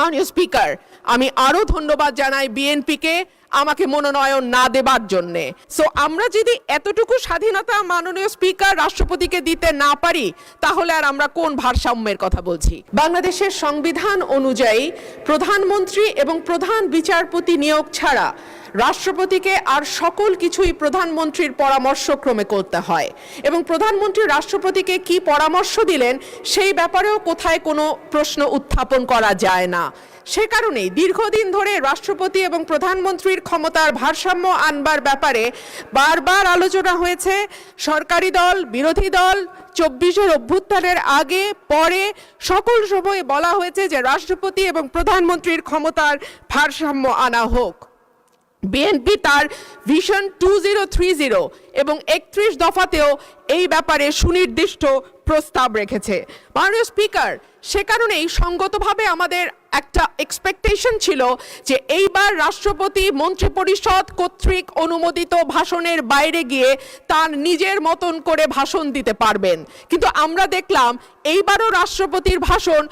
মাননীয় স্পিকার, আমি আরো ধন্যবাদ জানাই বিএনপিকে আমাকে মনোনয়ন না দেবার জন্য। সো আমরা যদি এতটুকু স্বাধীনতা মাননীয় স্পিকার রাষ্ট্রপতিকে দিতে না পারি, তাহলে আর আমরা কোন ভারসাম্যের কথা বলছি? বাংলাদেশের সংবিধান অনুযায়ী প্রধানমন্ত্রী এবং প্রধান বিচারপতি নিয়োগ ছাড়া রাষ্ট্রপতিকে আর সকল কিছুই প্রধানমন্ত্রীর পরামর্শক্রমে করতে হয়, এবং প্রধানমন্ত্রী রাষ্ট্রপতিকে কি পরামর্শ দিলেন সেই ব্যাপারেও কোথায় কোনো প্রশ্ন উত্থাপন করা যায় না। সে কারণেই দীর্ঘদিন ধরে রাষ্ট্রপতি এবং প্রধানমন্ত্রীর ক্ষমতার ভারসাম্য আনবার ব্যাপারে বারবার আলোচনা হয়েছে। সরকারি দল, বিরোধী দল, 24-এর অভ্যুত্থানের আগে পরে সকল সময়ে বলা হয়েছে যে রাষ্ট্রপতি এবং প্রধানমন্ত্রীর ক্ষমতার ভারসাম্য আনা হোক। বিএনপি তার ভিশন 2030 এবং 31 দফাতেও এই ব্যাপারে সুনির্দিষ্ট প্রস্তাব রেখেছে। মাননীয় স্পিকার, সে কারণেই সঙ্গতভাবে আমাদের একটা এক্সপেকটেশন ছিল যে এইবার রাষ্ট্রপতি মন্ত্রিপরিষদ কর্তৃক অনুমোদিত ভাষণের বাইরে গিয়ে তার নিজের মতন করে ভাষণ দিতে পারবেন, কিন্তু আমরা দেখলাম এইবারও রাষ্ট্রপতির ভাষণ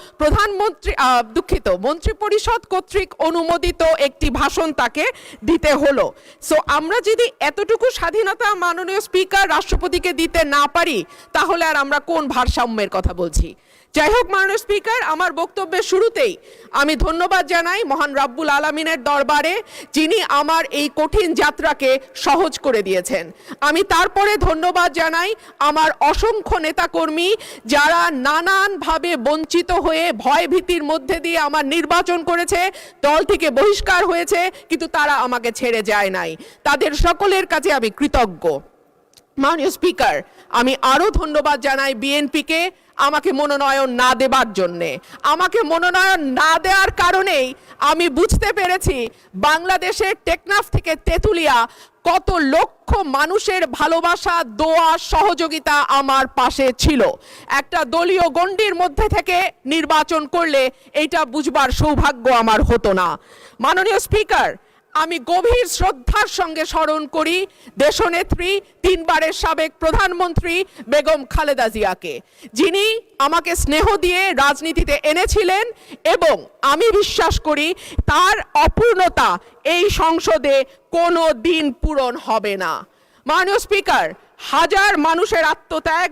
মন্ত্রিপরিষদ কর্তৃক অনুমোদিত একটি ভাষণ তাকে দিতে হলো। সো আমরা যদি এতটুকু স্বাধীনতা মাননীয় স্পিকার রাষ্ট্রপতিকে দিতে না পারি, তাহলে আর আমরা কোন ভারসাম্যের কথা বলছি? যাই হোক মাননীয় স্পিকার, আমার বক্তব্যের শুরুতেই আমি ধন্যবাদ জানাই মহান রাব্বুল আলামিনের দরবারে, যিনি আমার এই কঠিন যাত্রাকে সহজ করে দিয়েছেন। আমি তারপরে ধন্যবাদ জানাই আমার অসংখ্য নেতাকর্মী, যারা নানানভাবে বঞ্চিত হয়ে ভয় ভীতির মধ্যে দিয়ে আমার নির্বাচন করেছে, দল থেকে বহিষ্কার হয়েছে, কিন্তু তারা আমাকে ছেড়ে যায় নাই। তাদের সকলের কাছে আমি কৃতজ্ঞ। মাননীয় স্পিকার, আমি আরো ধন্যবাদ জানাই বিএনপিকে আমাকে মনোনয়ন না দেবার জন্য। আমাকে মনোনয়ন না দেওয়ার কারণেই আমি বুঝতে পেরেছি বাংলাদেশের টেকনাফ থেকে তেঁতুলিয়া কত লক্ষ মানুষের ভালোবাসা, দোয়া, সহযোগিতা আমার পাশে ছিল। একটা দলীয় গণ্ডির মধ্যে থেকে নির্বাচন করলে এইটা বুঝবার সৌভাগ্য আমার হতো না। মাননীয় স্পিকার, আমি গভীর শ্রদ্ধার সঙ্গে স্মরণ করি দেশনেত্রী, 3 বারের সাবেক প্রধানমন্ত্রী বেগম খালেদা জিয়াকে, যিনি আমাকে স্নেহ দিয়ে রাজনীতিতে এনেছিলেন, এবং আমি বিশ্বাস করি তার অপূর্ণতা এই সংসদে কোনো দিন পূরণ হবে না। মাননীয় স্পিকার, হাজার মানুষের আত্মত্যাগ,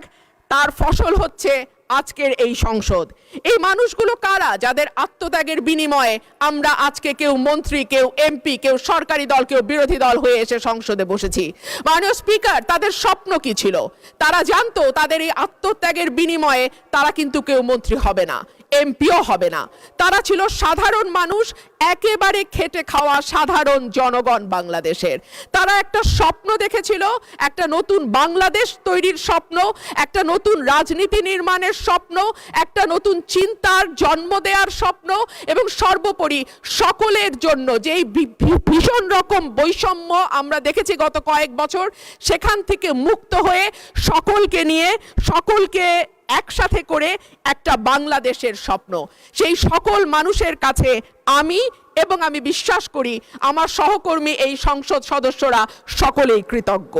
তার ফসল হচ্ছে আজকের এই সংসদ। এই মানুষগুলো কারা, যাদের আত্মত্যাগের বিনিময়ে আমরা আজকে কেউ মন্ত্রী, কেউ এমপি, কেউ সরকারি দল, কেউ বিরোধী দল হয়ে এসে সংসদে বসেছি? মাননীয় স্পিকার, তাদের স্বপ্ন কি ছিল? তারা জানতো তাদের এই আত্মত্যাগের বিনিময়ে তারা কিন্তু কেউ মন্ত্রী হবে না, এমপিও হবে না। তারা ছিল সাধারণ মানুষ, একেবারে খেটে খাওয়া সাধারণ জনগণ বাংলাদেশের। তারা একটা স্বপ্ন দেখেছিল, একটা নতুন বাংলাদেশ তৈরির স্বপ্ন, একটা নতুন রাজনীতি নির্মাণের স্বপ্ন, একটা নতুন চিন্তার জন্ম দেওয়ার স্বপ্ন, এবং সর্বোপরি সকলের জন্য যেই ভীষণ রকম বৈষম্য আমরা দেখেছি গত কয়েক বছর, সেখান থেকে মুক্ত হয়ে সকলকে নিয়ে, সকলকে একসাথে করে একটা বাংলাদেশের স্বপ্ন। সেই সকল মানুষের কাছে আমি এবং আমি বিশ্বাস করি আমার সহকর্মী এই সংসদ সদস্যরা সকলেই কৃতজ্ঞ।